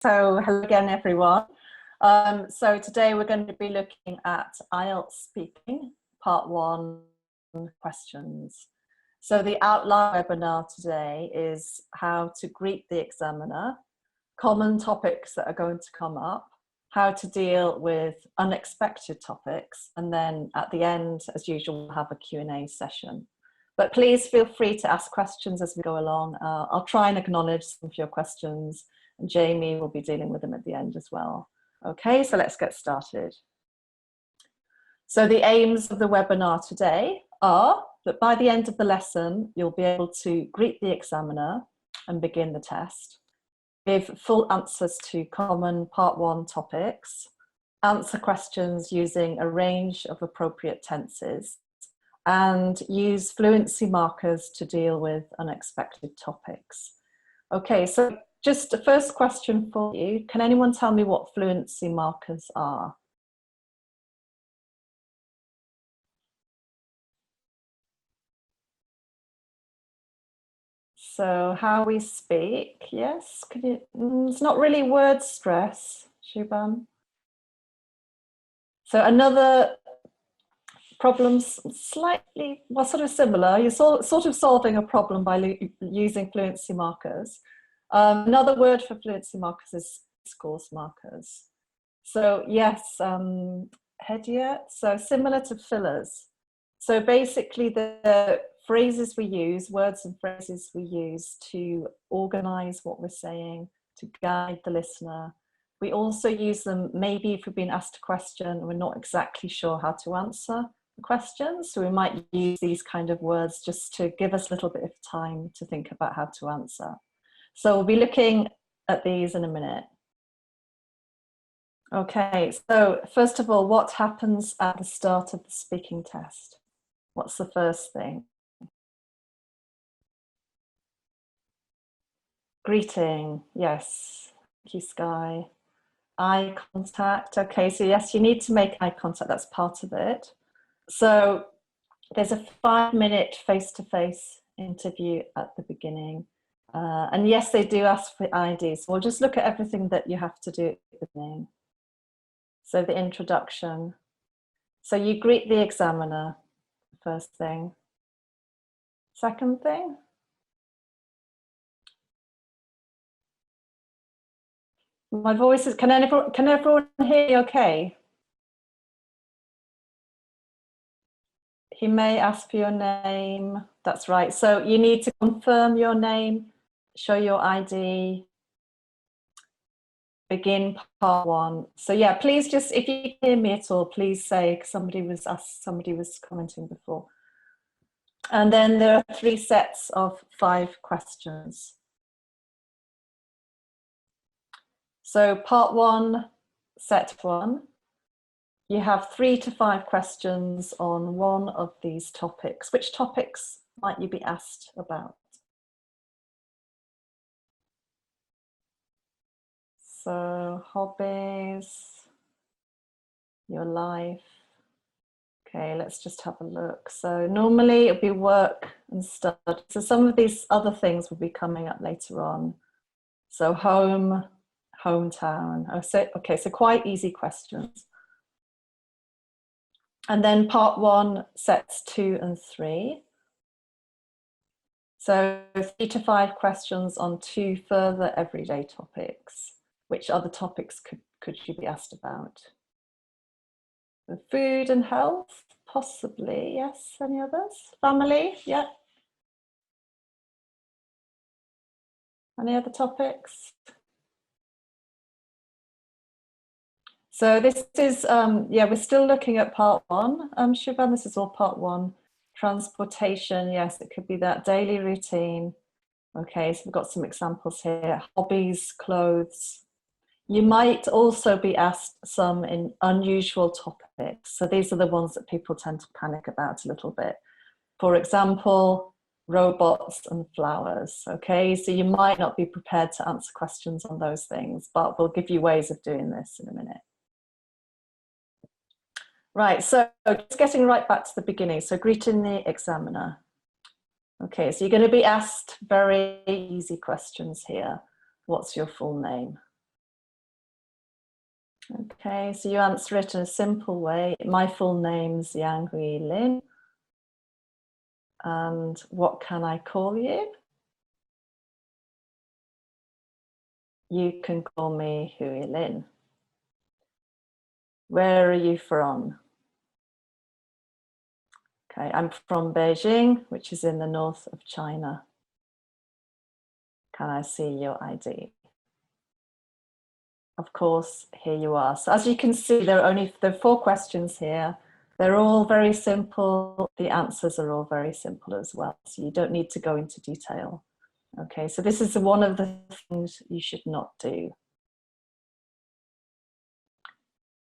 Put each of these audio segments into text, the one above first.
So hello again, everyone. So today we're going to be looking at IELTS speaking, part 1, questions. So the outline webinar today is how to greet the examiner, common topics that are going to come up, how to deal with unexpected topics, and then at the end, as usual, we'll have a Q&A session. But please feel free to ask questions as we go along. I'll try and acknowledge some of your questions, and Jamie will be dealing with them at the end as well. Okay, so let's get started. So the aims of the webinar today are that by the end of the lesson, you'll be able to greet the examiner and begin the test, give full answers to common part 1 topics, answer questions using a range of appropriate tenses, and use fluency markers to deal with unexpected topics. Okay, so just the first question for you. Can anyone tell me what fluency markers are? So how we speak, yes. Could you, it's not really word stress, Shubham. So another problem, slightly, well, sort of similar. You're sort of solving a problem by using fluency markers. Another word for fluency markers is course markers. So yes, Hedia, so similar to fillers. So basically the phrases we use, words and phrases we use to organize what we're saying, to guide the listener. We also use them maybe if we've been asked a question and we're not exactly sure how to answer the question. So we might use these kind of words just to give us a little bit of time to think about how to answer. So we'll be looking at these in a minute. Okay, so first of all, what happens at the start of the speaking test? What's the first thing? Greeting, yes. Thank you, Sky. Eye contact, okay, so yes, you need to make eye contact, that's part of it. So there's a 5-minute face-to-face interview at the beginning. And yes, they do ask for IDs. We'll just look at everything that you have to do at the beginning. So the introduction. So you greet the examiner, first thing. Second thing. My voice is, can everyone hear me okay? He may ask for your name. That's right. So you need to confirm your name, show your ID, begin part 1. So yeah, please just, if you hear me at all, please say, because somebody was commenting before. And then there are 3 sets of 5 questions. So part 1, set 1, you have 3 to 5 questions on one of these topics. Which topics might you be asked about? So hobbies, your life. Okay, let's just have a look. So normally it'll be work and study. So some of these other things will be coming up later on. So home, hometown. Okay, so quite easy questions. And then part 1, sets 2 and 3. So 3 to 5 questions on 2 further everyday topics. Which other topics could you be asked about? The food and health, possibly, yes. Any others? Family, yeah. Any other topics? So this is, yeah, we're still looking at part 1. Shubham, this is all part 1. Transportation, yes, it could be that daily routine. Okay, so we've got some examples here. Hobbies, clothes. You might also be asked some in unusual topics. So these are the ones that people tend to panic about a little bit. For example, robots and flowers. Okay, so you might not be prepared to answer questions on those things, but we'll give you ways of doing this in a minute. Right, so just getting right back to the beginning. So greeting the examiner. Okay, so you're going to be asked very easy questions here. What's your full name? Okay, so you answer it in a simple way. My full name's Yang Hui Lin. And what can I call you? You can call me Hui Lin. Where are you from? Okay, I'm from Beijing, which is in the north of China. Can I see your ID? Of course, here you are. So as you can see, there are 4 questions here. They're all very simple. The answers are all very simple as well. So you don't need to go into detail. Okay, so this is one of the things you should not do.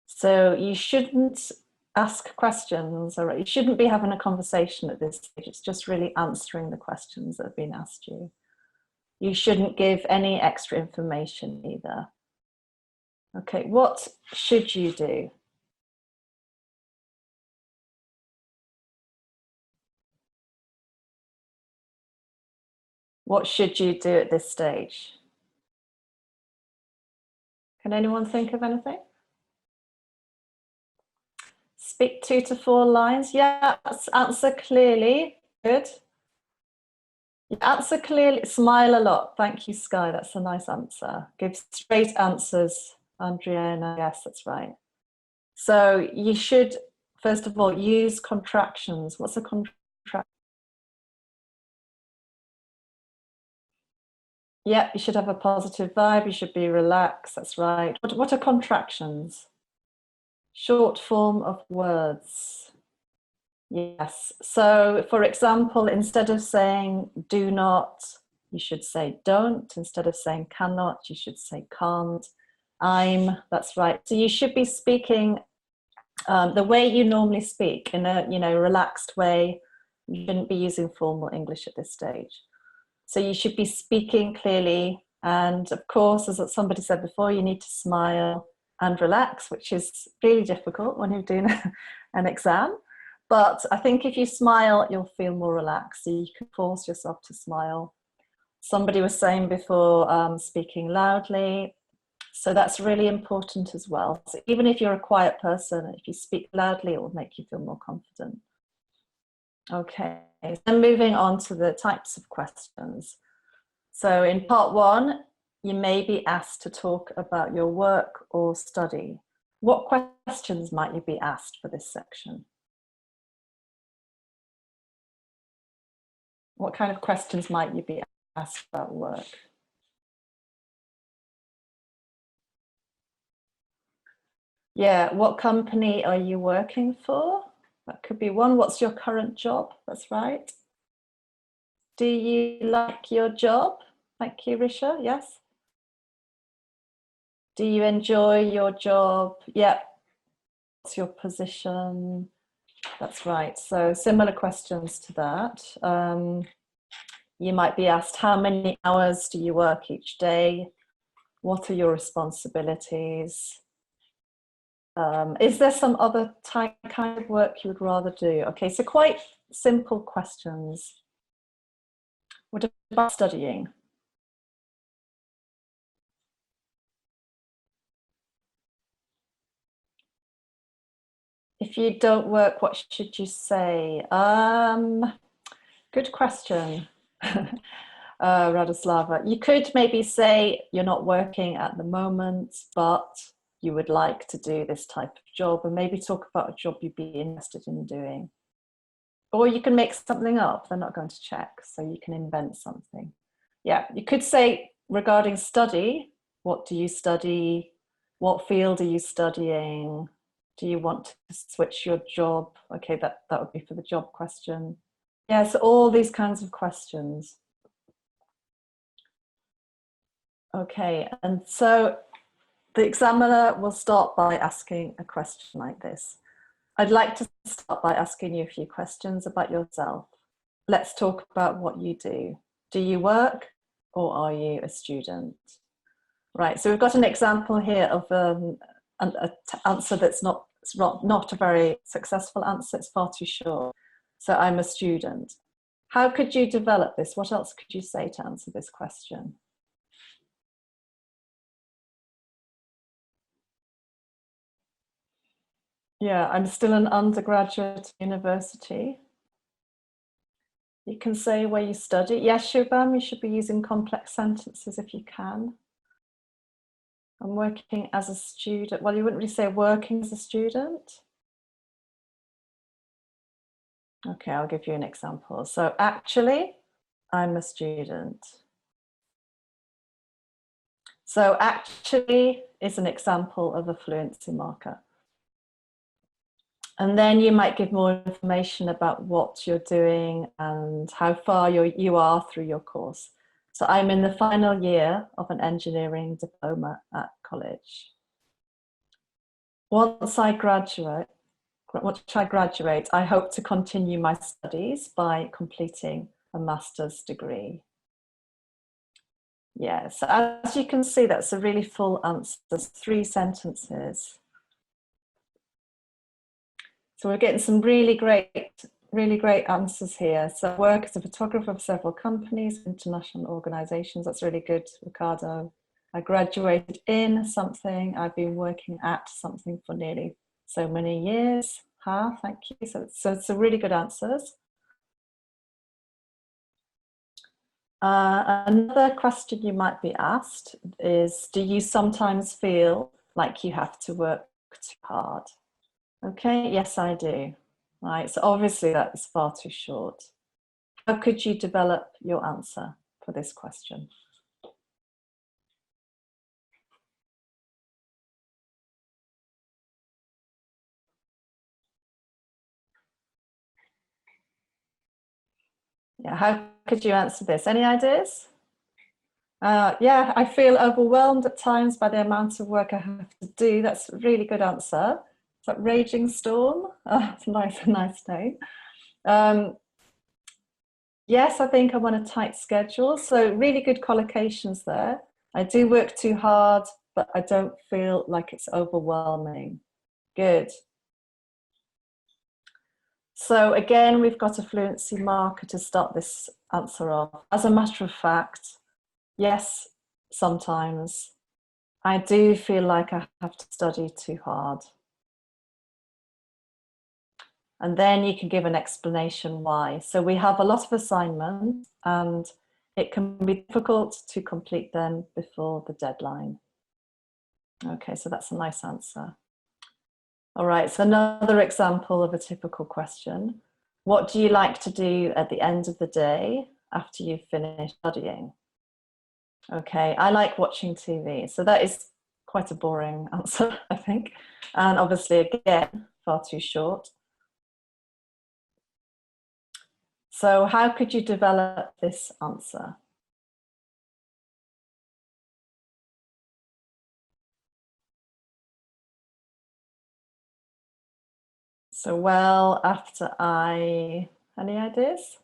So you shouldn't ask questions, or you shouldn't be having a conversation at this stage. It's just really answering the questions that have been asked you. You shouldn't give any extra information either. Okay, what should you do? What should you do at this stage? Can anyone think of anything? Speak 2 to 4 lines. Yeah, answer clearly. Good. Answer clearly. Smile a lot. Thank you, Sky. That's a nice answer. Give straight answers, Andriana. Yes, that's right. So you should, first of all, use contractions. What's a contraction? Yeah, you should have a positive vibe. You should be relaxed. That's right. What are contractions? Short form of words. Yes. So, for example, instead of saying do not, you should say don't. Instead of saying cannot, you should say can't. I'm, that's right. So you should be speaking the way you normally speak, in a relaxed way. You shouldn't be using formal English at this stage. So you should be speaking clearly. And of course, as somebody said before, you need to smile and relax, which is really difficult when you're doing an exam. But I think if you smile, you'll feel more relaxed. So you can force yourself to smile. Somebody was saying before, speaking loudly. So that's really important as well. So even if you're a quiet person, if you speak loudly, it will make you feel more confident. Okay, so moving on to the types of questions. So in part 1, you may be asked to talk about your work or study. What questions might you be asked for this section? What kind of questions might you be asked about work? Yeah, what company are you working for? That could be one. What's your current job? That's right. Do you like your job? Thank you, Risha. Yes. Do you enjoy your job? Yeah. What's your position? That's right. So similar questions to that. You might be asked, how many hours do you work each day? What are your responsibilities? Is there some other kind of work you would rather do? Okay, so quite simple questions. What about studying? If you don't work, what should you say? Good question, Radoslava. You could maybe say you're not working at the moment, but you would like to do this type of job, and maybe talk about a job you'd be interested in doing. Or you can make something up. They're not going to check, so you can invent something. Yeah, you could say regarding study, what do you study? What field are you studying? Do you want to switch your job? Okay, that would be for the job question. Yeah, so all these kinds of questions. Okay, and so the examiner will start by asking a question like this. I'd like to start by asking you a few questions about yourself. Let's talk about what you do. Do you work, or are you a student? Right, so we've got an example here of an answer that's not a very successful answer. It's far too short. So I'm a student. How could you develop this? What else could you say to answer this question? Yeah, I'm still an undergraduate at university. You can say where you study. Yes, Shubham, you should be using complex sentences if you can. I'm working as a student. Well, you wouldn't really say working as a student. Okay, I'll give you an example. So actually, I'm a student. So actually is an example of a fluency marker. And then you might give more information about what you're doing and how far you are through your course. So I'm in the final year of an engineering diploma at college. Once I graduate, I hope to continue my studies by completing a master's degree. Yeah, so as you can see, that's a really full answer. There's 3 sentences. So we're getting some really great answers here. So I work as a photographer for several companies, international organizations. That's really good, Ricardo. I graduated in something. I've been working at something for nearly so many years. Thank you. So it's a really good answers. Another question you might be asked is, do you sometimes feel like you have to work too hard? Okay, yes, I do. Right, so obviously that is far too short. How could you develop your answer for this question? Yeah, how could you answer this? Any ideas? Yeah, I feel overwhelmed at times by the amount of work I have to do. That's a really good answer. It's like raging storm. It's a nice name. Yes, I think I'm on a tight schedule. So really good collocations there. I do work too hard, but I don't feel like it's overwhelming. Good. So again, we've got a fluency marker to start this answer off. As a matter of fact, yes, sometimes I do feel like I have to study too hard. And then you can give an explanation why. So we have a lot of assignments and it can be difficult to complete them before the deadline. Okay, so that's a nice answer. All right, so another example of a typical question. What do you like to do at the end of the day after you've finished studying? Okay, I like watching TV. So that is quite a boring answer, I think. And obviously, again, far too short. So how could you develop this answer? So well, after any ideas?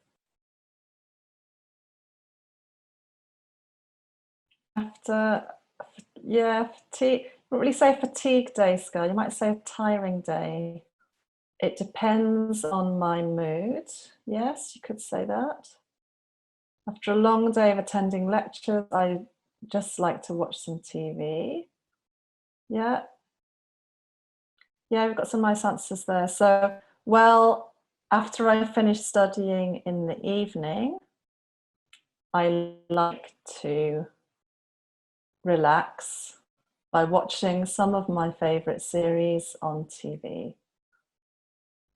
After, yeah, fatigue, not really say fatigue day, Sky. You might say a tiring day. It depends on my mood. Yes, you could say that. After a long day of attending lectures, I just like to watch some TV. Yeah. Yeah, we've got some nice answers there. So, well, after I finish studying in the evening, I like to relax by watching some of my favorite series on TV.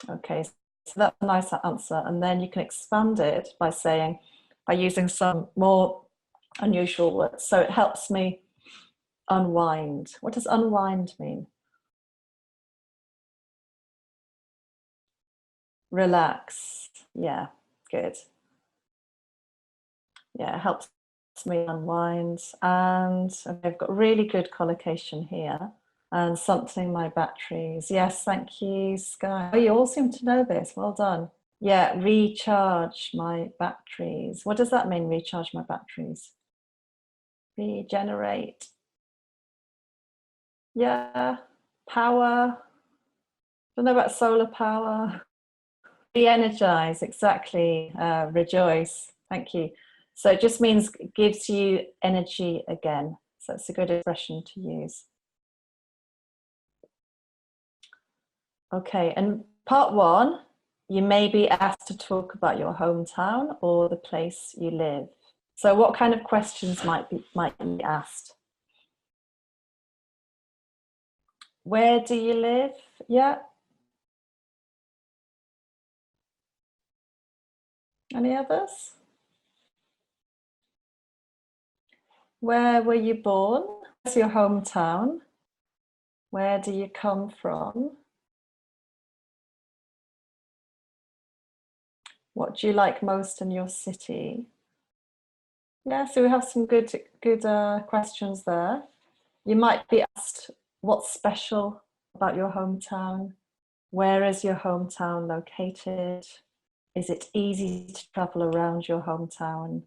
Okay, so that's a nice answer. And then you can expand it by saying, by using some more unusual words. So it helps me unwind. What does unwind mean? Relax. Yeah, good. Yeah, it helps me unwind. And I've got really good collocation here. And something my batteries. Yes, thank you, Sky. Oh, you all seem to know this. Well done. Yeah, recharge my batteries. What does that mean, recharge my batteries? Regenerate. Yeah, power. Don't know about solar power. Re-energize, exactly. Rejoice. Thank you. So it just means gives you energy again. So it's a good expression to use. Okay, and part one, you may be asked to talk about your hometown or the place you live. So what kind of questions might be asked? Where do you live? Yeah. Any others? Where were you born? Where's your hometown? Where do you come from? What do you like most in your city? Yeah, so we have some good questions there. You might be asked, what's special about your hometown? Where is your hometown located? Is it easy to travel around your hometown?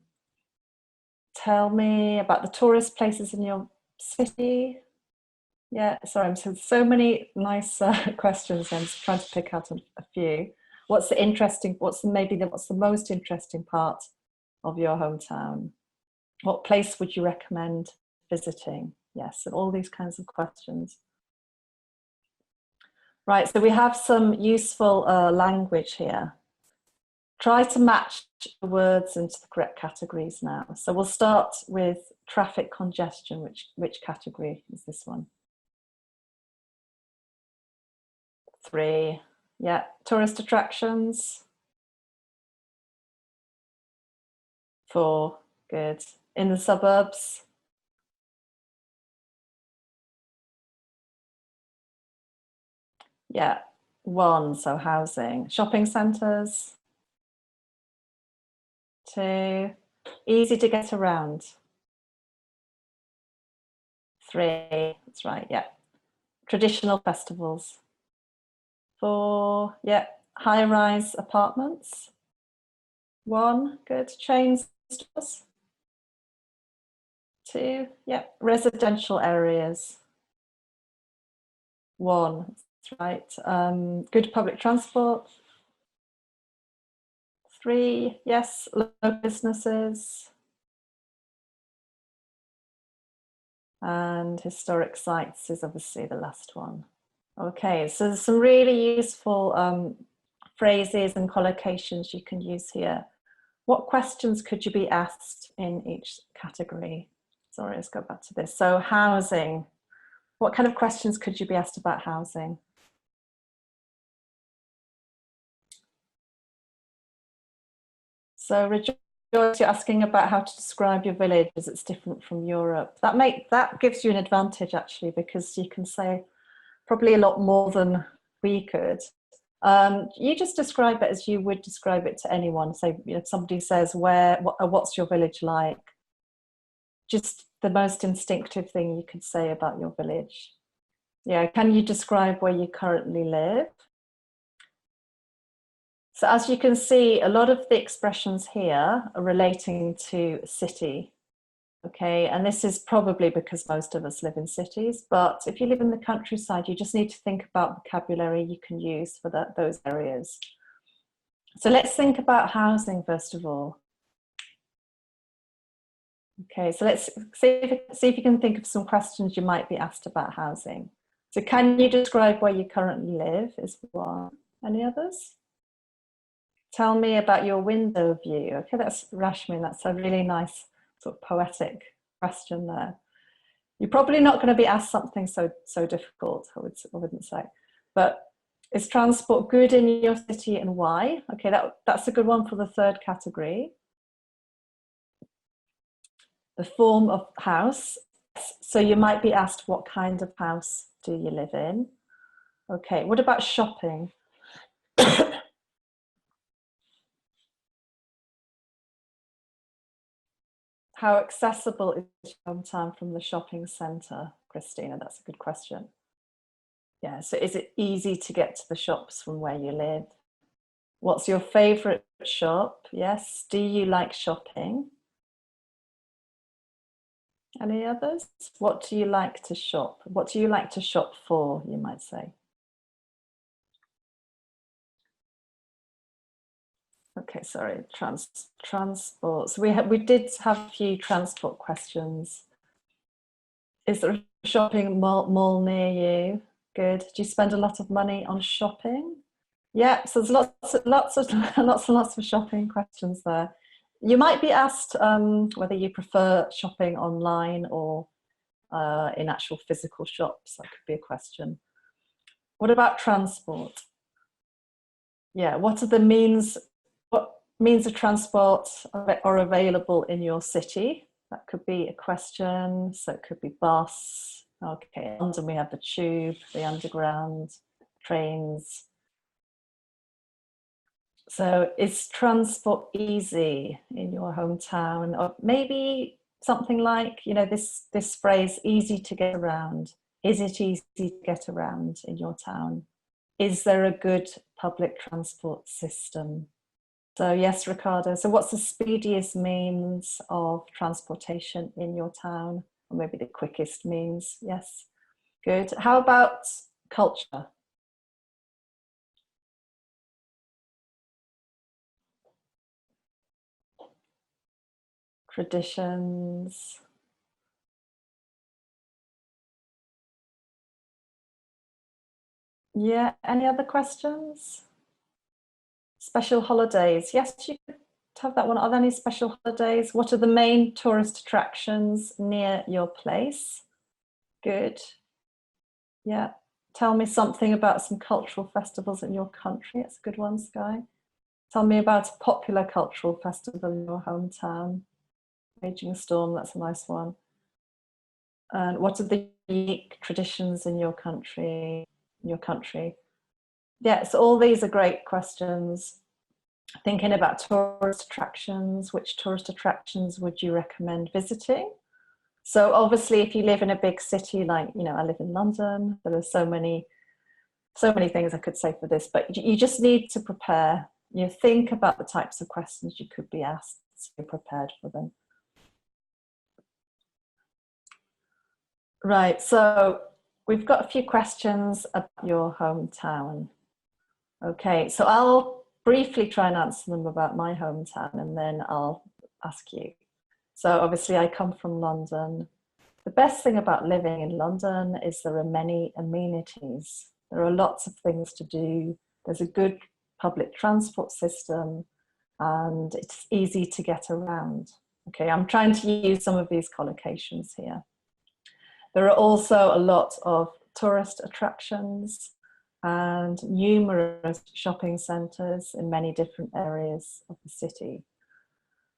Tell me about the tourist places in your city. Yeah, sorry, so many nice questions. I'm just trying to pick out a few. What's the interesting, what's the most interesting part of your hometown? What place would you recommend visiting? Yes, and all these kinds of questions. Right, so we have some useful language here. Try to match the words into the correct categories now. So we'll start with traffic congestion. Which category is this one? 3. Yeah. Tourist attractions? 4. Good. In the suburbs? Yeah. 1. So housing. Shopping centres? 2. Easy to get around? 3. That's right. Yeah. Traditional festivals? 4. Yeah. High-rise apartments? 1. Good. Chain stores? 2. Yeah. Residential areas? 1. That's right. Good public transport? 3. Yes. Local businesses? And historic sites is obviously the last one. Okay, so there's some really useful phrases and collocations you can use here. What questions could you be asked in each category? Sorry, let's go back to this. So housing. What kind of questions could you be asked about housing? So Rejoice, you're asking about how to describe your village as it's different from Europe. That gives you an advantage actually, because you can say probably a lot more than we could. You just describe it as you would describe it to anyone. So if somebody says, what's your village like? Just the most instinctive thing you could say about your village. Yeah, can you describe where you currently live? So as you can see, a lot of the expressions here are relating to city. Okay, and this is probably because most of us live in cities, but if you live in the countryside, you just need to think about vocabulary you can use for those areas. So let's think about housing first of all. Okay, so let's see if you can think of some questions you might be asked about housing. So can you describe where you currently live is one. Any others? Tell me about your window view. Okay, that's Rashmi. That's a really nice sort of poetic question there. You're probably not going to be asked something so difficult, I wouldn't say. But is transport good in your city and why? Okay, that's a good one for the third category. The form of house. So you might be asked, what kind of house do you live in? Okay, what about shopping? How accessible is your hometown from the shopping centre, Christina? That's a good question. Yeah, so is it easy to get to the shops from where you live? What's your favourite shop? Yes. Do you like shopping? Any others? What do you like to shop? What do you like to shop for, you might say? Okay, sorry, transport. So we did have a few transport questions. Is there a shopping mall near you? Good. Do you spend a lot of money on shopping? Yeah, so there's lots of shopping questions there. You might be asked whether you prefer shopping online or in actual physical shops. That could be a question. What about transport? Yeah, what are the means? What means of transport are available in your city? That could be a question. So it could be bus. Okay, in London we have the tube, the underground, trains. So is transport easy in your hometown? Or maybe something like, this phrase, easy to get around. Is it easy to get around in your town? Is there a good public transport system? So yes, Ricardo. So what's the speediest means of transportation in your town? Or maybe the quickest means? Yes, good. How about culture? Traditions? Yeah, any other questions? Special holidays. Yes, you could have that one. Are there any special holidays? What are the main tourist attractions near your place? Good. Yeah. Tell me something about some cultural festivals in your country. It's a good one, Sky. Tell me about a popular cultural festival in your hometown. Raging Storm, that's a nice one. And what are the unique traditions in your country? Yeah, so all these are great questions. Thinking about tourist attractions, which tourist attractions would you recommend visiting? So obviously, if you live in a big city, like, I live in London, there are so many things I could say for this, but you just need to prepare. Think about the types of questions you could be asked, so you're prepared for them. Right, so we've got a few questions about your hometown. Okay, so I'll briefly try and answer them about my hometown and then I'll ask you. So obviously I come from London. The best thing about living in London is there are many amenities. There are lots of things to do. There's a good public transport system and it's easy to get around. Okay, I'm trying to use some of these collocations here. There are also a lot of tourist attractions and numerous shopping centres in many different areas of the city.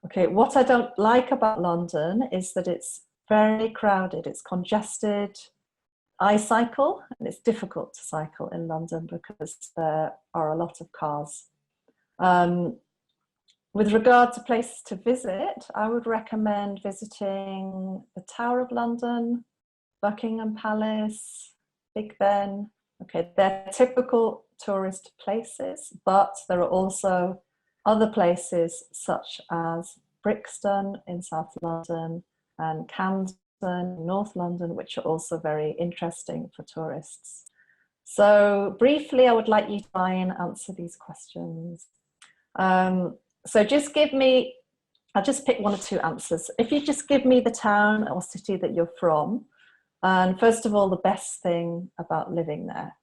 Okay, what I don't like about London is that it's very crowded, it's congested. I cycle and it's difficult to cycle in London because there are a lot of cars. With regard to places to visit, I would recommend visiting the Tower of London, Buckingham Palace, Big Ben. Okay, they're typical tourist places, but there are also other places such as Brixton in South London and Camden in North London, which are also very interesting for tourists. So briefly, I would like you to try and answer these questions. So just give me, I'll just pick one or two answers. If you just give me the town or city that you're from, and first of all, the best thing about living there.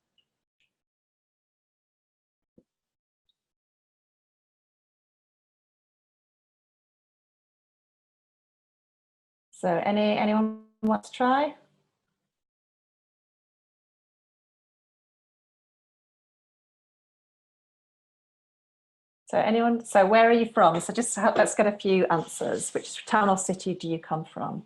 So anyone want to try? So where are you from? So just let's get a few answers. Which town or city do you come from?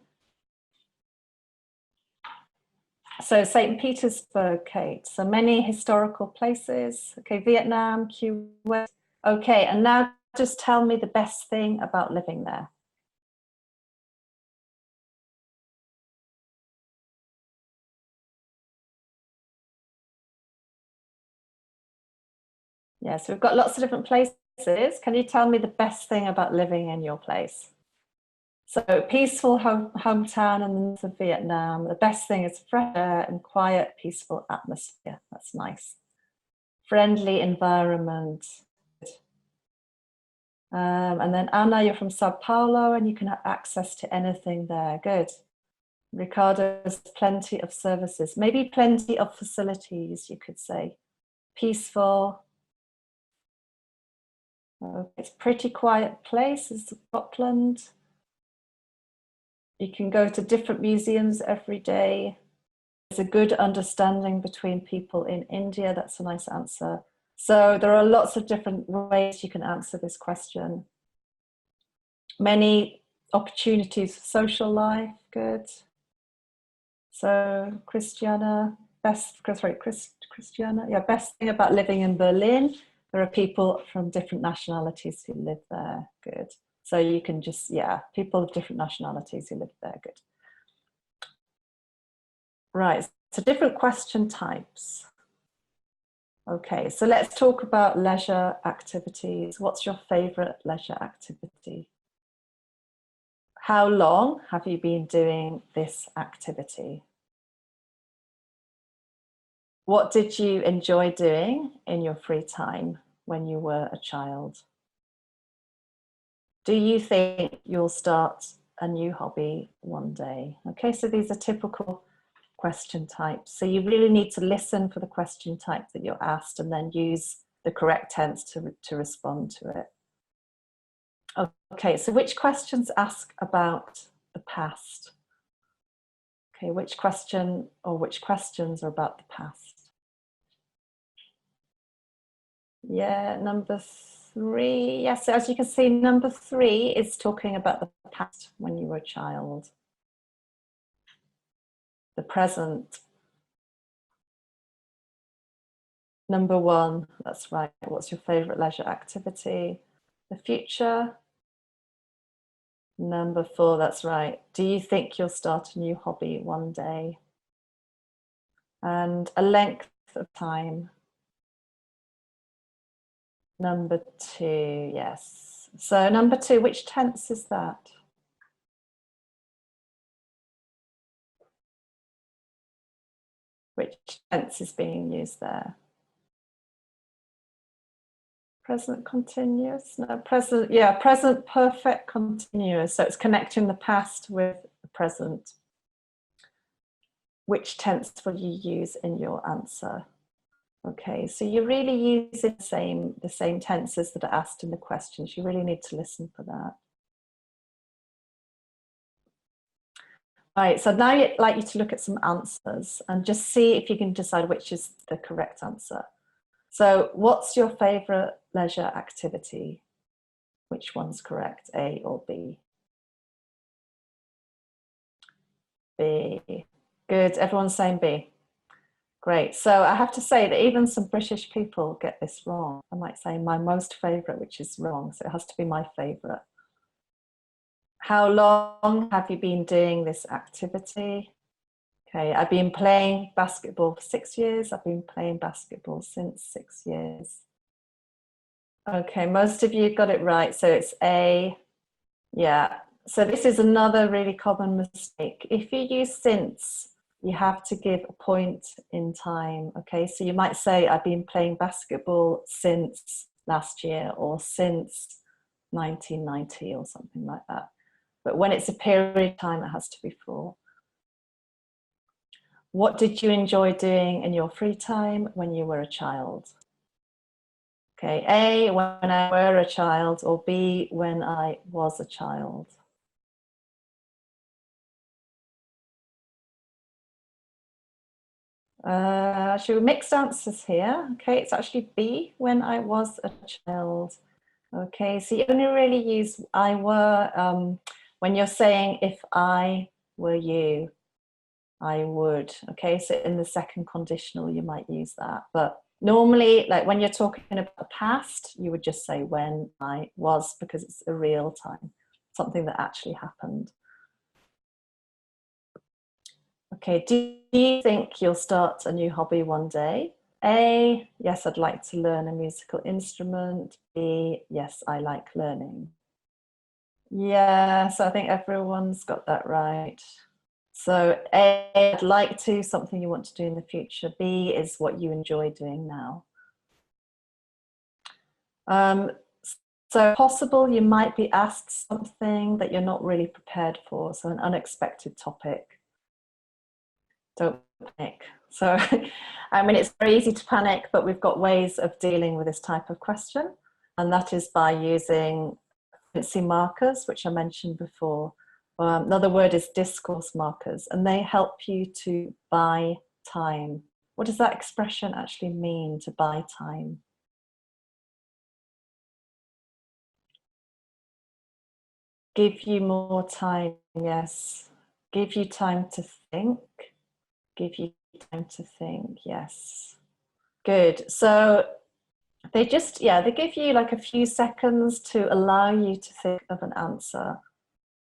So St. Petersburg, Kate. So many historical places. Okay, Vietnam, Kuwait. Okay, and now just tell me the best thing about living there. Yeah, so we've got lots of different places. Can you tell me the best thing about living in your place? So peaceful hometown in the north of Vietnam. The best thing is fresh air and quiet, peaceful atmosphere. That's nice. Friendly environment. And then Anna, you're from Sao Paulo and you can have access to anything there. Good. Ricardo has plenty of services, maybe plenty of facilities, you could say. Peaceful. It's a pretty quiet place, is Scotland. You can go to different museums every day. There's a good understanding between people in India. That's a nice answer. So there are lots of different ways you can answer this question. Many opportunities for social life, good. So Christiana, Christiana, yeah, best thing about living in Berlin, there are people from different nationalities who live there, good. So you can just, yeah, people of different nationalities who live there, good. Right, so different question types. Okay, so let's talk about leisure activities. What's your favorite leisure activity? How long have you been doing this activity? What did you enjoy doing in your free time when you were a child? Do you think you'll start a new hobby one day? Okay, so these are typical question types. So you really need to listen for the question type that you're asked and then use the correct tense to respond to it. Okay, so which questions ask about the past? Okay, which question or which questions are about the past? Yeah, number 3. Yes, so as you can see, number 3 is talking about the past when you were a child. The present. Number 1, that's right. What's your favorite leisure activity? The future. Number 4, that's right. Do you think you'll start a new hobby one day? And a length of time. Number 2, yes. So number 2, which tense is that? Which tense is being used there? Present continuous? No, present, yeah, present perfect continuous. So it's connecting the past with the present. Which tense will you use in your answer? Okay, so you're really using the same tenses that are asked in the questions. You really need to listen for that. All right, so now I'd like you to look at some answers and just see if you can decide which is the correct answer. So what's your favorite leisure activity? Which one's correct, A or B? B. Good, everyone's saying B. Great, so I have to say that even some British people get this wrong. I might say my most favorite, which is wrong, so it has to be my favorite. How long have you been doing this activity? Okay, I've been playing basketball for 6 years. I've been playing basketball since 6 years. Okay, most of you got it right. So it's A. Yeah. So this is another really common mistake. If you use since, you have to give a point in time. Okay, so you might say, I've been playing basketball since last year or since 1990 or something like that. But when it's a period of time, it has to be for. What did you enjoy doing in your free time when you were a child? Okay, A, when I were a child, or B, when I was a child. Actually, mixed answers here. Okay, it's actually B, when I was a child. Okay, so you only really use I were when you're saying if I were you, I would. Okay, so in the second conditional, you might use that. But normally, like when you're talking about the past, you would just say when I was, because it's a real time, something that actually happened. Okay, do you think you'll start a new hobby one day? A, yes, I'd like to learn a musical instrument. B, yes, I like learning. Yeah, so I think everyone's got that right. So A, I'd like to, something you want to do in the future. B is what you enjoy doing now. So possible you might be asked something that you're not really prepared for, so an unexpected topic. Don't panic. So, I mean, it's very easy to panic, but we've got ways of dealing with this type of question. And that is by using fluency markers, which I mentioned before. Another word is discourse markers, and they help you to buy time. What does that expression actually mean, to buy time? Give you more time, yes. Give you time to think. Give you time to think, yes. Good. So they just, yeah, they give you like a few seconds to allow you to think of an answer.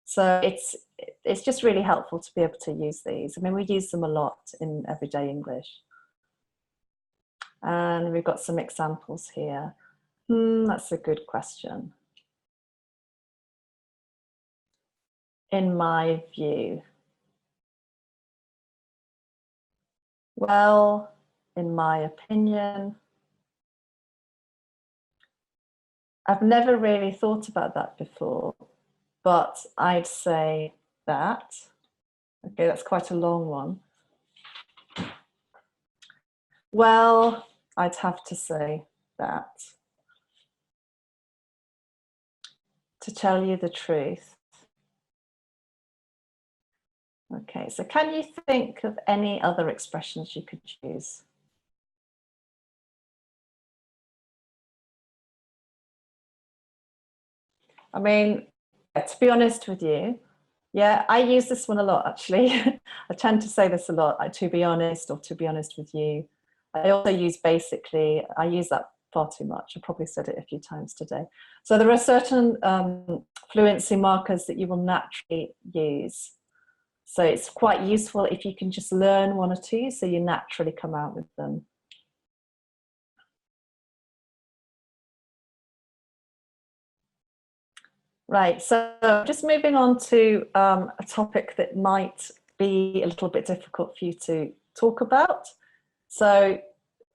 So it's just really helpful to be able to use these. I mean, we use them a lot in everyday English. And we've got some examples here. That's a good question. In my view. Well, in my opinion. I've never really thought about that before, but I'd say that. Okay, that's quite a long one. Well, I'd have to say that. To tell you the truth. Okay, so can you think of any other expressions you could use? I mean, to be honest with you, yeah, I use this one a lot actually. I tend to say this a lot, like, to be honest, or to be honest with you. I also use basically, I use that far too much. I probably said it a few times today. So there are certain fluency markers that you will naturally use. So it's quite useful if you can just learn one or two, so you naturally come out with them. Right, so just moving on to a topic that might be a little bit difficult for you to talk about. So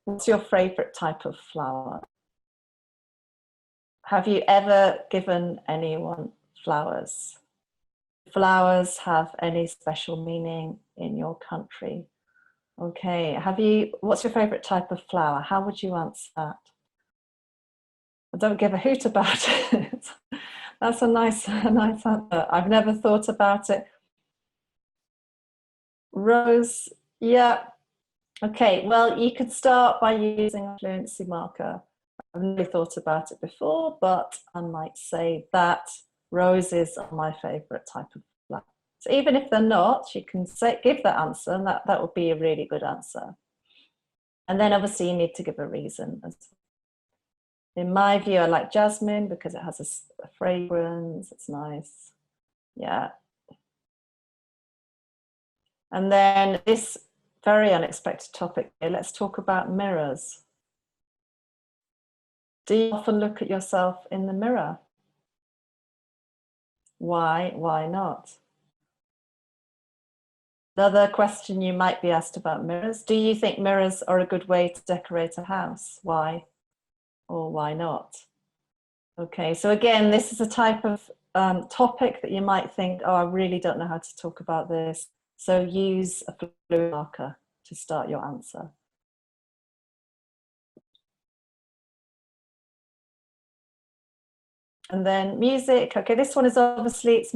what's your favorite type of flower? Have you ever given anyone flowers? Flowers have any special meaning in your country? Okay, what's your favorite type of flower? How would you answer that? Well, don't give a hoot about it. That's a nice answer. I've never thought about it. Rose, yeah. Okay, well, you could start by using a fluency marker. I've never thought about it before, but I might say that roses are my favourite type of flower. So even if they're not, you can give that answer, and that would be a really good answer. And then obviously you need to give a reason. In my view, I like jasmine because it has a fragrance, it's nice. Yeah. And then this very unexpected topic here, let's talk about mirrors. Do you often look at yourself in the mirror? Why? Why not? Another question you might be asked about mirrors. Do you think mirrors are a good way to decorate a house? Why? Or why not? Okay, so again, this is a type of topic that you might think, oh, I really don't know how to talk about this. So use a blue marker to start your answer. And then music. Okay, this one is obviously,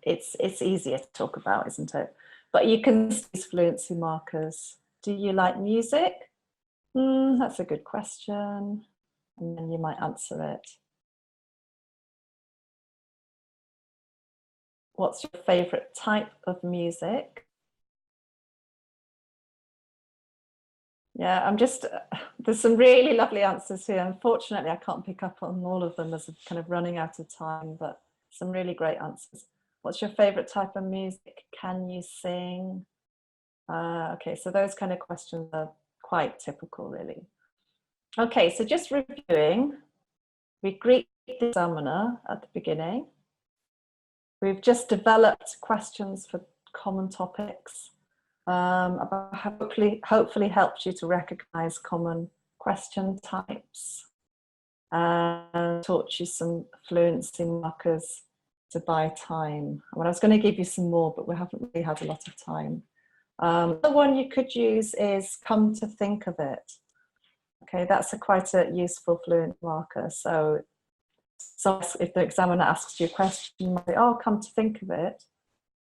it's easier to talk about, isn't it? But you can use fluency markers. Do you like music? That's a good question. And then you might answer it. What's your favorite type of music? Yeah, there's some really lovely answers here. Unfortunately, I can't pick up on all of them as I'm kind of running out of time, but some really great answers. What's your favorite type of music? Can you sing? Okay, so those kind of questions are quite typical, really. Okay, so just reviewing, we greet the examiner at the beginning. We've just developed questions for common topics. Hopefully helped you to recognize common question types and taught you some fluency markers to buy time. I mean, I was going to give you some more, but we haven't really had a lot of time. The one you could use is come to think of it. Okay, that's quite a useful fluent marker. So if the examiner asks you a question, you might say, oh, come to think of it.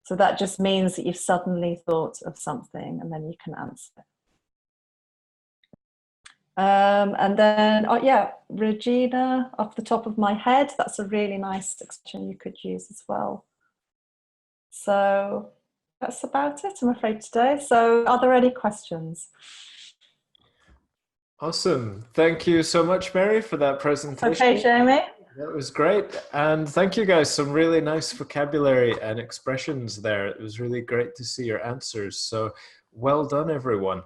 So that just means that you've suddenly thought of something and then you can answer. And then, oh yeah, Regina, off the top of my head, that's a really nice expression you could use as well. So that's about it, I'm afraid, today. So are there any questions? Awesome. Thank you so much, Mary, for that presentation. Okay, Jamie. That was great. And thank you guys. Some really nice vocabulary and expressions there. It was really great to see your answers. So well done, everyone.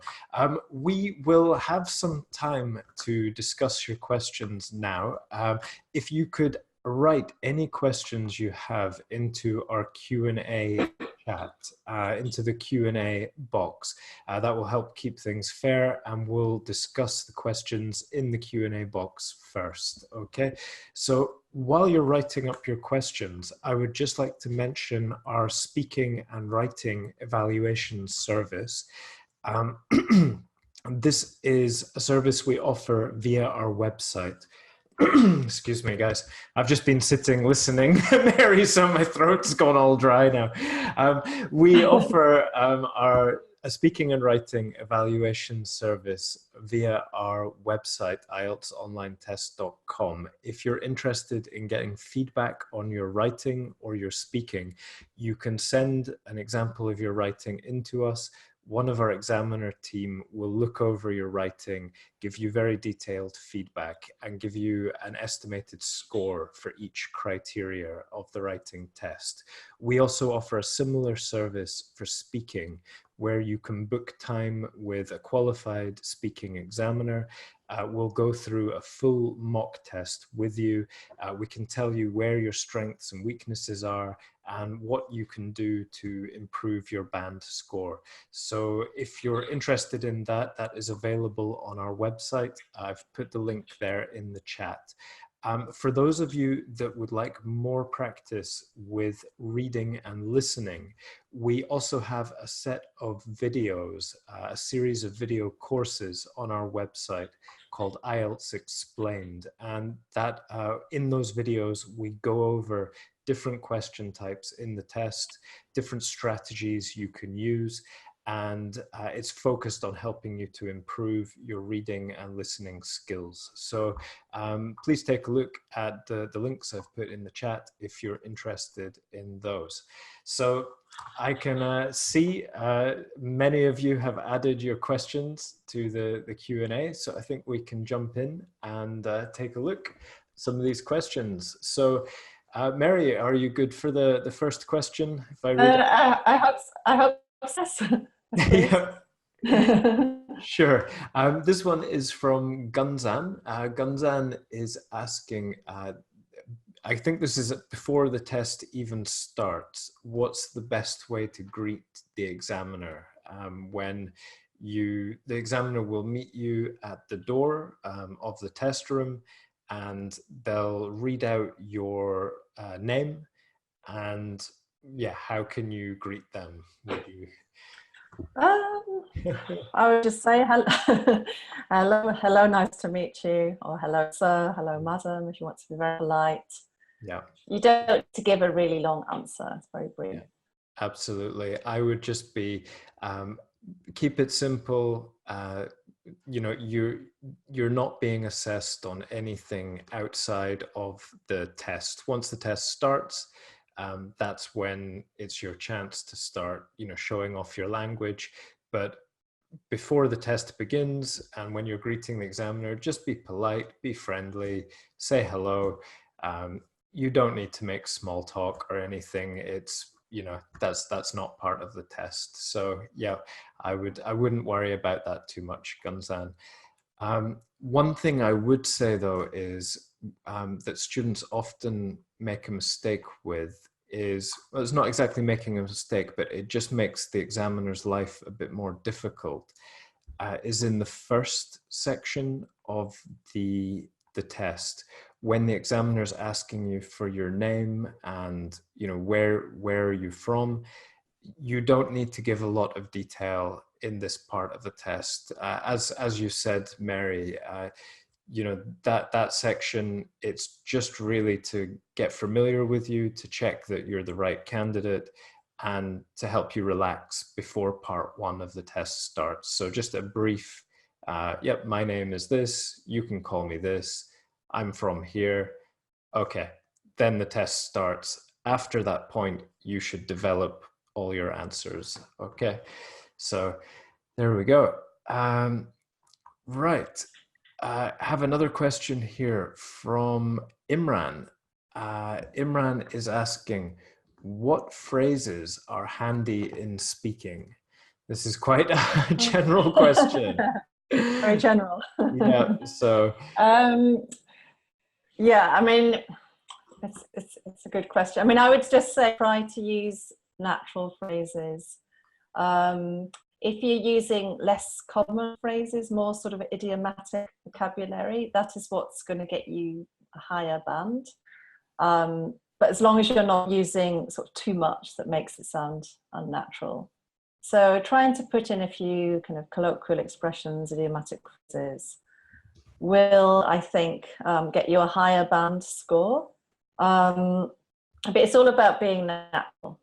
We will have some time to discuss your questions now. If you could write any questions you have into our Q&A chat, into the Q&A box. That will help keep things fair, and we'll discuss the questions in the Q&A box first, okay? So while you're writing up your questions, I would just like to mention our speaking and writing evaluation service. This is a service we offer via our website. Excuse me, guys. I've just been sitting listening, Mary, so my throat's gone all dry now. We offer a speaking and writing evaluation service via our website, IELTSonlinetest.com. If you're interested in getting feedback on your writing or your speaking, you can send an example of your writing into us. One of our examiner team will look over your writing, give you very detailed feedback, and give you an estimated score for each criteria of the writing test. We also offer a similar service for speaking, where you can book time with a qualified speaking examiner. We'll go through a full mock test with you. We can tell you where your strengths and weaknesses are and what you can do to improve your band score. So if you're interested in that, that is available on our website. I've put the link there in the chat. For those of you that would like more practice with reading and listening, we also have a set of videos, a series of video courses on our website called IELTS Explained. And that in those videos, we go over different question types in the test, different strategies you can use, and it's focused on helping you to improve your reading and listening skills. So please take a look at the links I've put in the chat if you're interested in those. So I can see many of you have added your questions to the Q&A, so I think we can jump in and take a look at some of these questions. So Mary, are you good for the first question? If I read I hope so. Yeah. Sure. This one is from Gunzan. Gunzan is asking, I think this is before the test even starts, what's the best way to greet the examiner when the examiner will meet you at the door of the test room, and they'll read out your name, and yeah, how can you greet them? Would you... I would just say hello, hello, nice to meet you, or hello, sir, hello, madam, if you want to be very polite. Yeah. You don't need to give a really long answer. It's very brief. Yeah, absolutely. I would just be, keep it simple. You know, you're not being assessed on anything outside of the test. Once the test starts, that's when it's your chance to start, you know, showing off your language. But before the test begins and when you're greeting the examiner, just be polite, be friendly, say hello. You don't need to make small talk or anything. It's, you know, that's not part of the test. So yeah, I wouldn't worry about that too much, Gunzan. One thing I would say though is that students often make a mistake with is, well, it's not exactly making a mistake, but it just makes the examiner's life a bit more difficult, is in the first section of the test, when the examiner is asking you for your name and, you know, where are you from. you don't need to give a lot of detail in this part of the test. As you said, Mary, you know, that section, it's just really to get familiar with you, to check that you're the right candidate, and to help you relax before part one of the test starts. So just a brief, yep, my name is this, you can call me this, I'm from here. Okay, then the test starts. After that point, you should develop all your answers. Okay, so there we go. Right. I have another question here from Imran. Imran is asking, what phrases are handy in speaking? This is quite a general question. Very general. Yeah, so. Yeah, I mean, it's a good question. I mean, I would just say try to use natural phrases. If you're using less common phrases, more sort of idiomatic vocabulary, that is what's going to get you a higher band. But as long as you're not using sort of too much that makes it sound unnatural. So trying to put in a few kind of colloquial expressions, idiomatic phrases, will, I think, get you a higher band score. But it's all about being natural.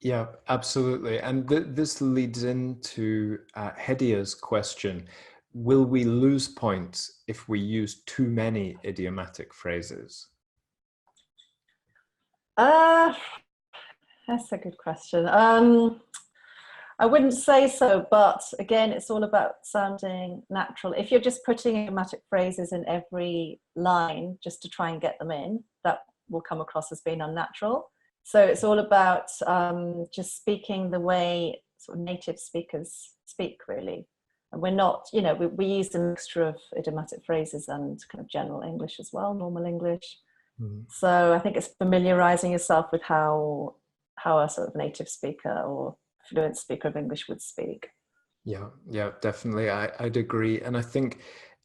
Yeah, absolutely. And this leads into Hedia's question. Will we lose points if we use too many idiomatic phrases? That's a good question. I wouldn't say so, but again, it's all about sounding natural. If you're just putting idiomatic phrases in every line just to try and get them in, that will come across as being unnatural. So it's all about just speaking the way sort of native speakers speak, really. And we're not, you know, we use a mixture of idiomatic phrases and kind of general English as well, normal English. So I think it's familiarizing yourself with how a sort of native speaker or fluent speaker of English would speak. Yeah, definitely. I'd agree. And I think,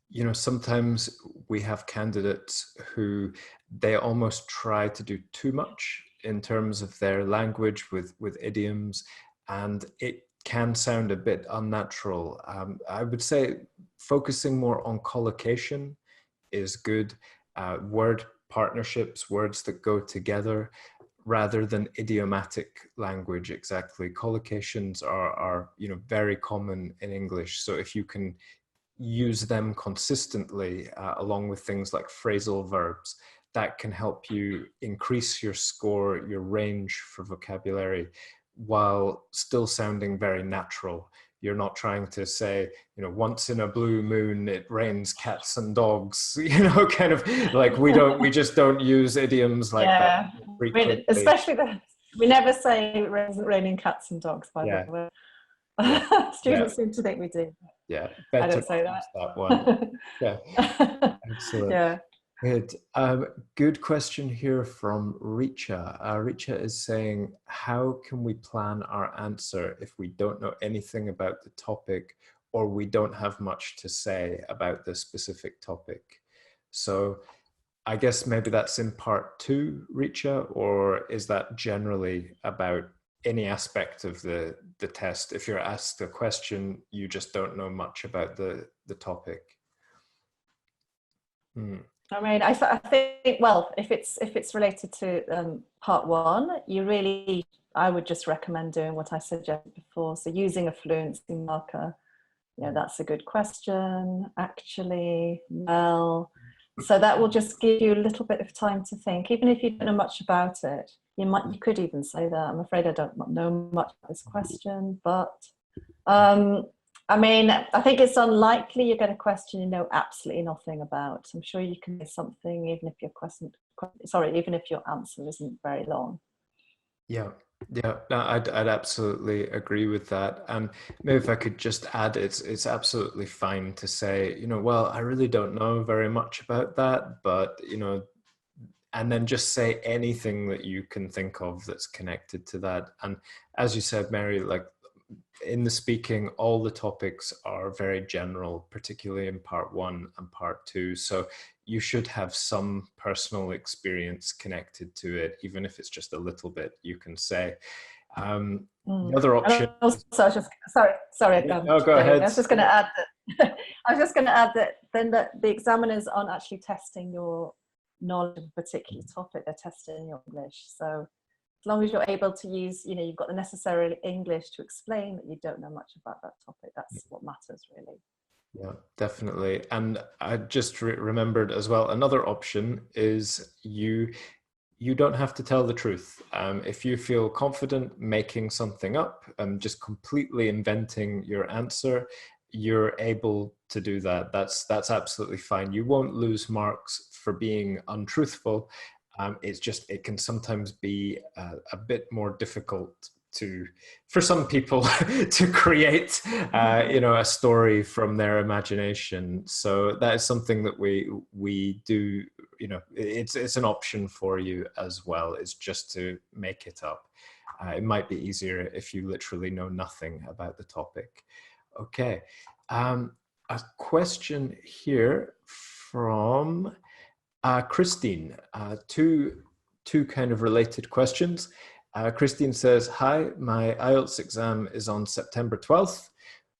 you know, sometimes we have candidates who they almost try to do too much in terms of their language with idioms, and it can sound a bit unnatural. I would say focusing more on collocation is good. Word partnerships, words that go together, rather than idiomatic language exactly. Collocations are you know, very common in English. So if you can use them consistently along with things like phrasal verbs, that can help you increase your score, your range for vocabulary, while still sounding very natural. You're not trying to say, you know, once in a blue moon it rains cats and dogs, you know, kind of like we just don't use idioms like that frequently. Especially we never say it isn't raining cats and dogs, by the way. Students seem to think we do. Yeah, I don't say that one. Yeah, excellent. Yeah. Good. Good question here from Richa. Richa is saying, how can we plan our answer if we don't know anything about the topic or we don't have much to say about the specific topic? So I guess maybe that's in part two, Richa, or is that generally about any aspect of the test? If you're asked a question, you just don't know much about the topic. I mean, I think, well, if it's related to part one, I would just recommend doing what I suggested before. So using a fluency marker, you know, that's a good question, actually, well. So that will just give you a little bit of time to think, even if you don't know much about it. You could even say that, I'm afraid I don't know much about this question, but I mean, I think it's unlikely you're going to question you know absolutely nothing about. I'm sure you can say something even if even if your answer isn't very long. Yeah, no, I'd absolutely agree with that. And maybe if I could just add, it's absolutely fine to say, you know, well, I really don't know very much about that, but you know, and then just say anything that you can think of that's connected to that. And as you said, Mary, like in the speaking, all the topics are very general, particularly in part 1 and part 2. So you should have some personal experience connected to it, even if it's just a little bit, you can say. The other option. And also, sorry, no, go Jamie. ahead. I was just going to add that. I was just going to add that then the examiners aren't actually testing your knowledge of a particular topic; they're testing your English. So as long as you're able to use, you've got the necessary English to explain that you don't know much about that topic. That's what matters, really. Yeah, definitely. And I just remembered as well, another option is you don't have to tell the truth. If you feel confident making something up and just completely inventing your answer, you're able to do that. That's absolutely fine. You won't lose marks for being untruthful. It's just, it can sometimes be a bit more difficult for some people to create, a story from their imagination. So that is something that we do. It's an option for you as well. It's just to make it up. It might be easier if you literally know nothing about the topic. Okay, a question here from Christine. Two kind of related questions. Christine says, "Hi, my IELTS exam is on September 12th,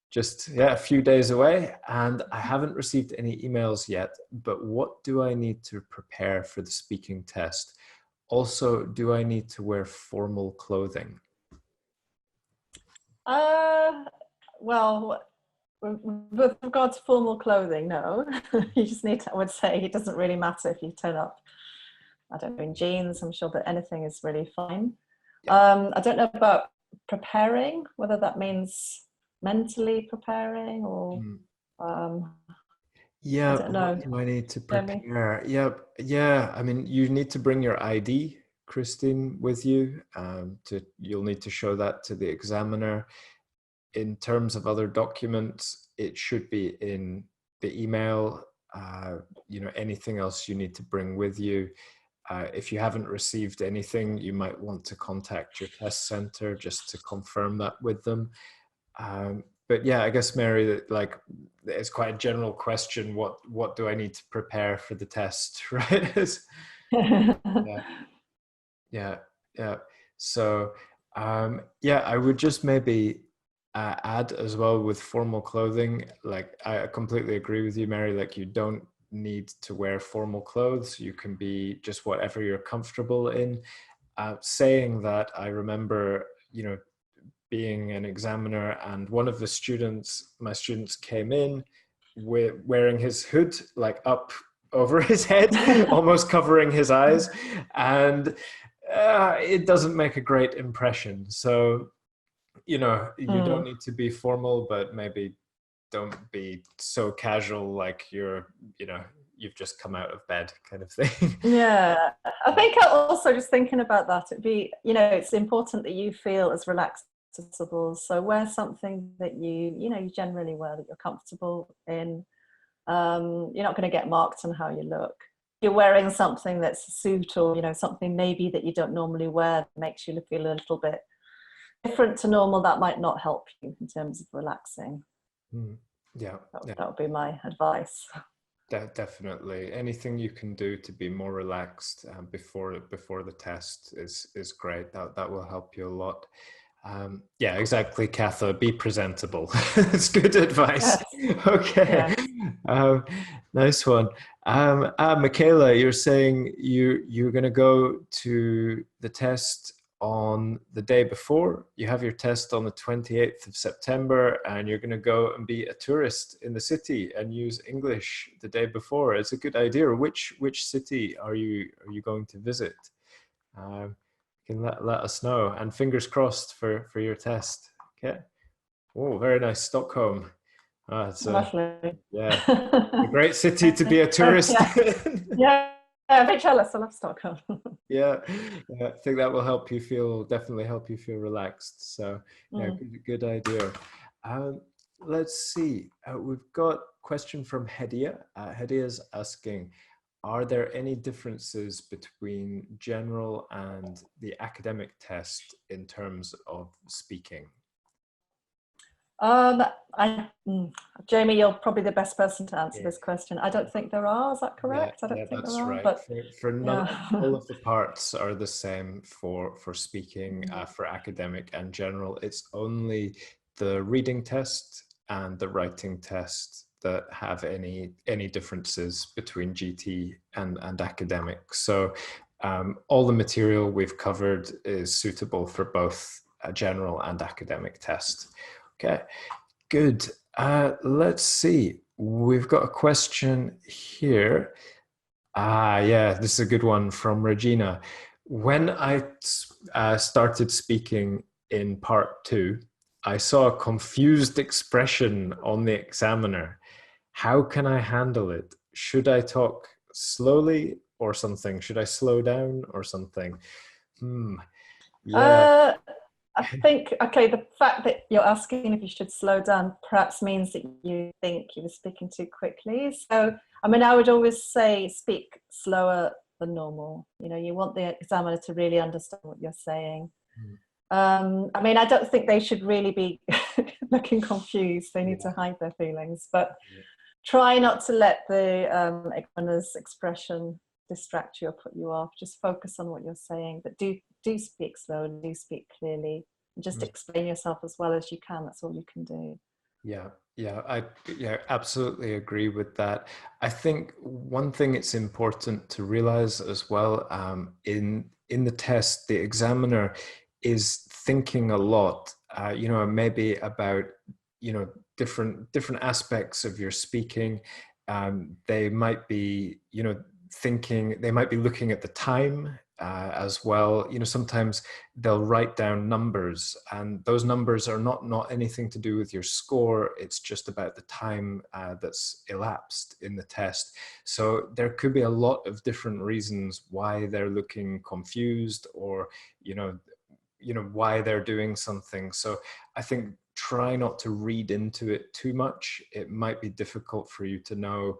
just a few days away, and I haven't received any emails yet, but what do I need to prepare for the speaking test? Also, do I need to wear formal clothing?" Well, with regard to formal clothing, no. You just need to, I would say it doesn't really matter if you turn up, I don't know, in jeans. I'm sure that anything is really fine. Yeah. I don't know about preparing, whether that means mentally preparing or yeah, I don't know. what do I need to prepare? Yeah. I mean, you need to bring your ID, Christine, with you. You'll need to show that to the examiner. In terms of other documents, it should be in the email. Anything else you need to bring with you. If you haven't received anything, you might want to contact your test center just to confirm that with them. But yeah, I guess, Mary, it's quite a general question. What do I need to prepare for the test, right? Yeah. So I would just maybe add as well with formal clothing. I completely agree with you, Mary. You don't need to wear formal clothes. You can be just whatever you're comfortable in. Saying that, I remember, being an examiner, and one of my students came in wearing his hood up over his head, almost covering his eyes, and it doesn't make a great impression. So, you don't need to be formal, but maybe don't be so casual, like you've just come out of bed kind of thing. Yeah, I think also just thinking about that, it'd be, it's important that you feel as relaxed as possible. So wear something that you generally wear, that you're comfortable in. You're not going to get marked on how you look. You're wearing something that's a suit, or something maybe that you don't normally wear, that makes you feel a little bit different to normal. That might not help you in terms of relaxing. Yeah, that would be my advice. Definitely. Anything you can do to be more relaxed before the test is great. That will help you a lot. Yeah, exactly, Katha. Be presentable. It's good advice. Yes. Okay. Yeah. Nice one. Michaela, you're saying you're going to go to the test on the day before. You have your test on the 28th of September, and you're going to go and be a tourist in the city and use English the day before. It's a good idea. Which city are you going to visit? You can let us know, and fingers crossed for your test. Okay. Oh, very nice. Stockholm. It's a great city to be a tourist in. Yeah. I'm very jealous. I love Stockholm. Yeah, I think that will definitely help you feel relaxed. So yeah, good idea. Let's see. We've got a question from Hedia. Hedia's asking, are there any differences between general and the academic test in terms of speaking? Um, Jamie, you're probably the best person to answer Yeah. this question. I don't think there are. Is that Yeah, correct? I yeah, don't think there that's are, right. but For none, yeah. all of the parts are the same for speaking, Mm. for academic and general. It's only the reading test and the writing test that have any differences between GT and academic. So all the material we've covered is suitable for both a general and academic test. Okay, good. Let's see. We've got a question here. Yeah, this is a good one from Regina. When I started speaking in part 2, I saw a confused expression on the examiner. How can I handle it? Should I talk slowly or something? Should I slow down or something? Yeah. Uh, I think, okay, the fact that you're asking if you should slow down perhaps means that you think you were speaking too quickly. So, I mean, I would always say speak slower than normal. You know, you want the examiner to really understand what you're saying. I mean, I don't think they should really be looking confused. They need to hide their feelings, but try not to let the examiner's expression distract you or put you off. Just focus on what you're saying, but do speak slowly, do speak clearly, and just explain yourself as well as you can. That's all you can do. I absolutely agree with that. I think one thing it's important to realize as well, in the test, the examiner is thinking a lot, maybe about, different aspects of your speaking. They might be, they might be looking at the time as well. Sometimes they'll write down numbers, and those numbers are not anything to do with your score. It's just about the time that's elapsed in the test. So there could be a lot of different reasons why they're looking confused, or why they're doing something. So I think try not to read into it too much. It might be difficult for you to know,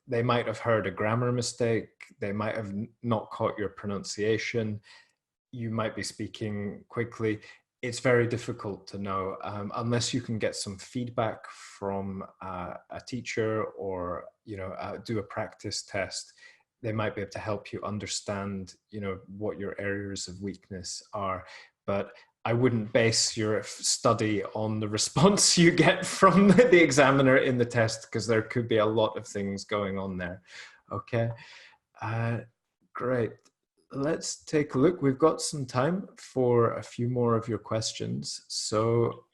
they might have heard a grammar mistake, they might have not caught your pronunciation, you might be speaking quickly. It's very difficult to know unless you can get some feedback from a teacher, or do a practice test. They might be able to help you understand what your areas of weakness are. But I wouldn't base your study on the response you get from the examiner in the test, because there could be a lot of things going on there. Okay, great. Let's take a look. We've got some time for a few more of your questions, so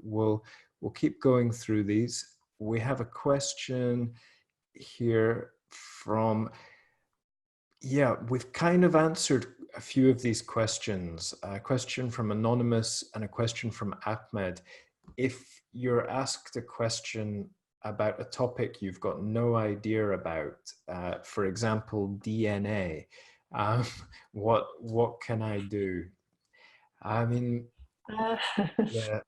we'll keep going through these. We have a question here from, we've kind of answered a few of these questions. A question from Anonymous and a question from Ahmed. If you're asked a question about a topic you've got no idea about, for example, DNA, what can I do? I mean, yeah.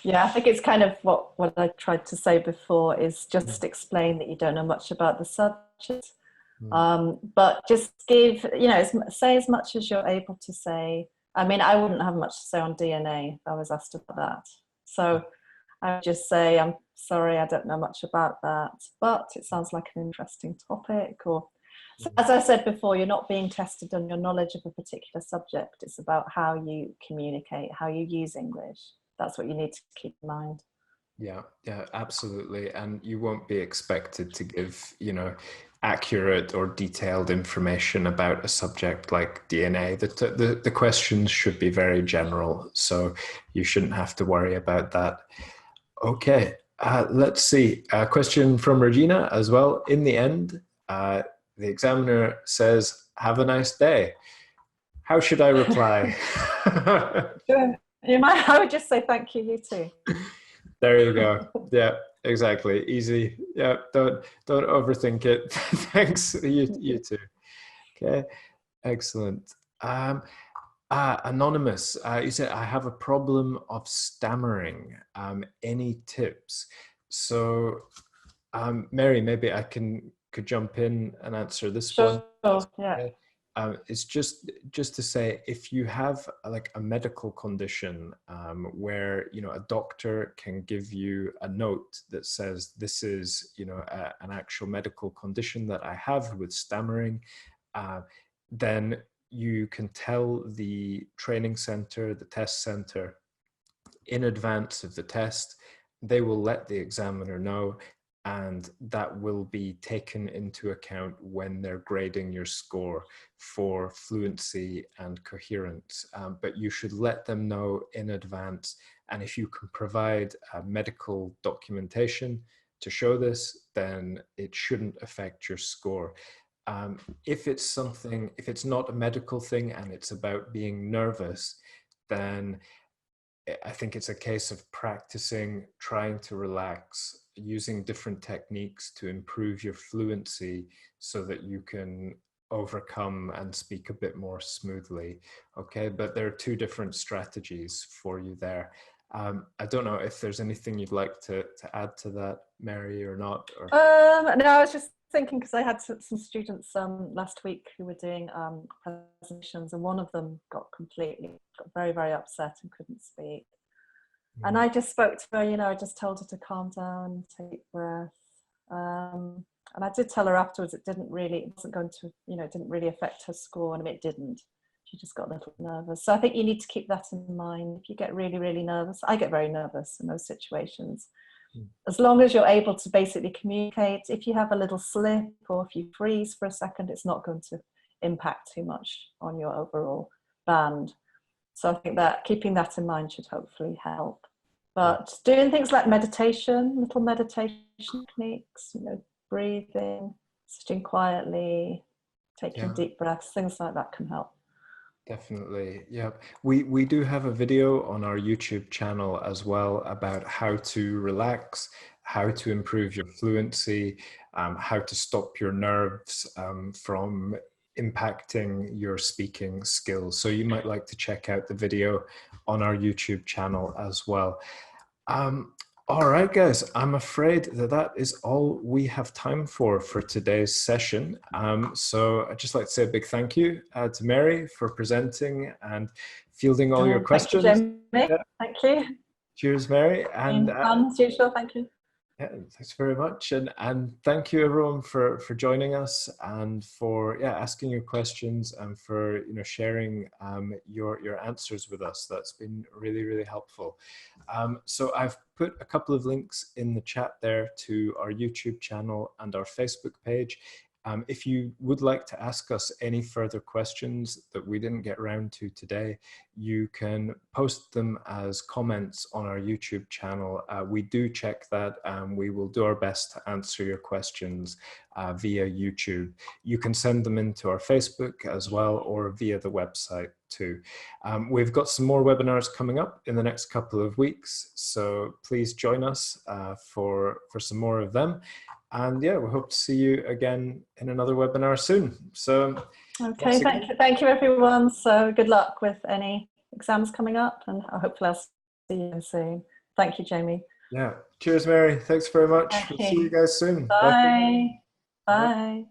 Yeah, I think it's kind of what I tried to say before, is just explain that you don't know much about the subject. But just give, say as much as you're able to say. I mean, I wouldn't have much to say on DNA if I was asked about that. So I would just say, I'm sorry, I don't know much about that, but it sounds like an interesting topic. Or, so as I said before, you're not being tested on your knowledge of a particular subject. It's about how you communicate, how you use English. That's what you need to keep in mind. Yeah, absolutely. And you won't be expected to give, accurate or detailed information about a subject like DNA. The questions should be very general, so you shouldn't have to worry about that. Okay, let's see. A question from Regina as well. In the end, the examiner says, "Have a nice day." How should I reply? Sure. I would just say thank you, you too. There you go. Yeah, exactly. Easy. Yeah, don't overthink it. Thanks. You too. Okay, excellent. Anonymous, you said, I have a problem of stammering. Any tips? So, Mary, maybe I could jump in and answer this one. Sure. Yeah. Okay. It's just to say, if you have like a medical condition where, you know, a doctor can give you a note that says this is, you know, an actual medical condition that I have with stammering, then you can tell the training center, the test center, in advance of the test. They will let the examiner know, and that will be taken into account when they're grading your score for fluency and coherence. But you should let them know in advance. And if you can provide medical documentation to show this, then it shouldn't affect your score. If it's not a medical thing and it's about being nervous, then I think it's a case of practicing, trying to relax, using different techniques to improve your fluency so that you can overcome and speak a bit more smoothly. Okay, but there are two different strategies for you there. I don't know if there's anything you'd like to add to that, Mary, or not. Or... No, I was just thinking, because I had some students last week who were doing presentations, and one of them got very, very upset and couldn't speak. And I just spoke to her, you know, I just told her to calm down, take breath. And I did tell her afterwards it wasn't going to, you know, it didn't really affect her score. And I mean, it didn't. She just got a little nervous. So I think you need to keep that in mind. If you get really, really nervous, I get very nervous in those situations. As long as you're able to basically communicate, if you have a little slip or if you freeze for a second, it's not going to impact too much on your overall band. So I think that keeping that in mind should hopefully help. But doing things like meditation, little meditation techniques, you know, breathing, sitting quietly, taking deep breaths, things like that can help. Definitely. Yeah. We do have a video on our YouTube channel as well about how to relax, how to improve your fluency, how to stop your nerves from impacting your speaking skills. So you might like to check out the video on our YouTube channel as well. All right, guys, I'm afraid that is all we have time for today's session. So I'd just like to say a big thank you to Mary for presenting and fielding all your questions. Thank you, Jamie. Yeah. Thank you. Cheers, Mary. And as usual, thank you. Yeah, thanks very much, and thank you everyone for joining us and for asking your questions and for sharing your answers with us. That's been really, really helpful. So I've put a couple of links in the chat there to our YouTube channel and our Facebook page. If you would like to ask us any further questions that we didn't get around to today, you can post them as comments on our YouTube channel. We do check that, and we will do our best to answer your questions via YouTube. You can send them into our Facebook as well, or via the website too. We've got some more webinars coming up in the next couple of weeks, so please join us for some more of them. And yeah, we hope to see you again in another webinar soon. So okay, thank you everyone. So good luck with any exams coming up, and hopefully I'll see you soon. Thank you, Jamie. Yeah, cheers, Mary. Thanks very much. We'll see you guys soon. Bye. Bye.